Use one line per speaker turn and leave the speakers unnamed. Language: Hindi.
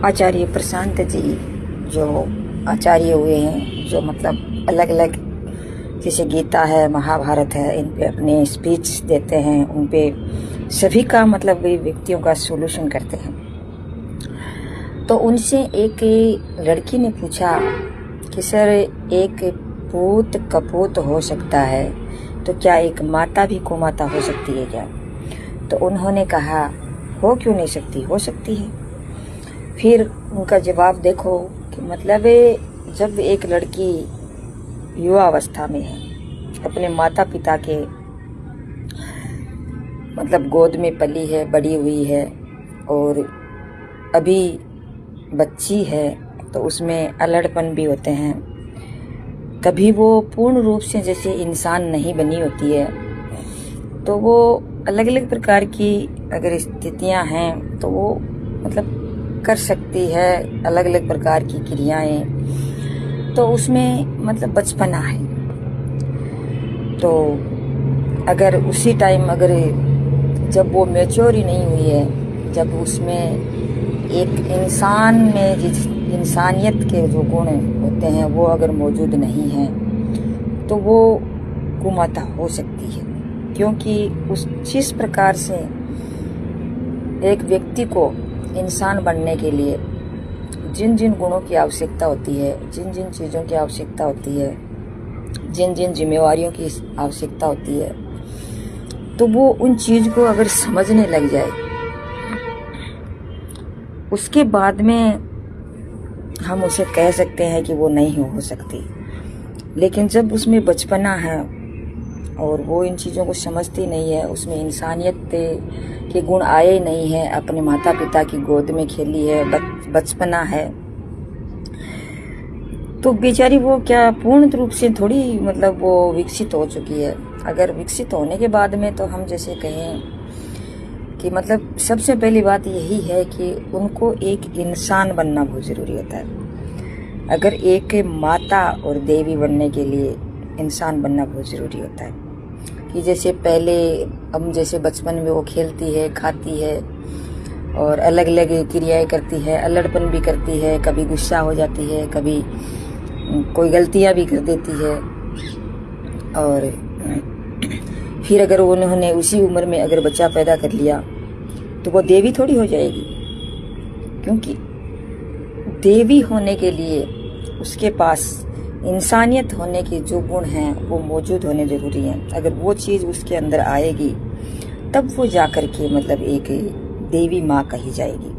आचार्य प्रशांत जी जो आचार्य हुए हैं, जो मतलब अलग अलग जैसे गीता है, महाभारत है, इन पे अपने स्पीच देते हैं, उन पे सभी का मतलब वे व्यक्तियों का सोल्यूशन करते हैं। तो उनसे एक लड़की ने पूछा कि सर, एक पूत कपूत हो सकता है, तो क्या एक माता भी कुमाता हो सकती है क्या? तो उन्होंने कहा, हो क्यों नहीं सकती, हो सकती है। फिर उनका जवाब देखो कि मतलब जब एक लड़की युवा अवस्था में है, अपने माता पिता के मतलब गोद में पली है, बड़ी हुई है और अभी बच्ची है, तो उसमें अल्हड़पन भी होते हैं। कभी वो पूर्ण रूप से जैसे इंसान नहीं बनी होती है, तो वो अलग अलग प्रकार की अगर स्थितियां हैं तो वो मतलब कर सकती है अलग अलग प्रकार की क्रियाएं। तो उसमें मतलब बचपना है। तो अगर उसी टाइम अगर जब वो मैच्योर ही नहीं हुई है, जब उसमें एक इंसान में जिस इंसानियत के जो गुण होते हैं वो अगर मौजूद नहीं हैं, तो वो कुमाता हो सकती है। क्योंकि उस जिस प्रकार से एक व्यक्ति को इंसान बनने के लिए जिन जिन गुणों की आवश्यकता होती है, जिन जिन चीज़ों की आवश्यकता होती है, जिन जिन जिम्मेवारियों की आवश्यकता होती है, तो वो उन चीज़ को अगर समझने लग जाए, उसके बाद में हम उसे कह सकते हैं कि वो नहीं हो सकती। लेकिन जब उसमें बचपना है और वो इन चीज़ों को समझती नहीं है, उसमें इंसानियत के गुण आए नहीं है, अपने माता पिता की गोद में खेली है, बचपना है, तो बेचारी वो क्या पूर्ण रूप से थोड़ी मतलब वो विकसित हो चुकी है। अगर विकसित होने के बाद में तो हम जैसे कहें कि मतलब सबसे पहली बात यही है कि उनको एक इंसान बनना बहुत ज़रूरी होता है। अगर एक माता और देवी बनने के लिए इंसान बनना बहुत ज़रूरी होता है कि जैसे पहले हम जैसे बचपन में वो खेलती है, खाती है और अलग अलग क्रियाएं करती है, अल्हड़पन भी करती है, कभी गुस्सा हो जाती है, कभी कोई गलतियां भी कर देती है। और फिर अगर उन्होंने उसी उम्र में अगर बच्चा पैदा कर लिया तो वो देवी थोड़ी हो जाएगी, क्योंकि देवी होने के लिए उसके पास इंसानियत होने के जो गुण हैं वो मौजूद होने ज़रूरी हैं। अगर वो चीज़ उसके अंदर आएगी तब वो जाकर के मतलब एक देवी माँ कही जाएगी।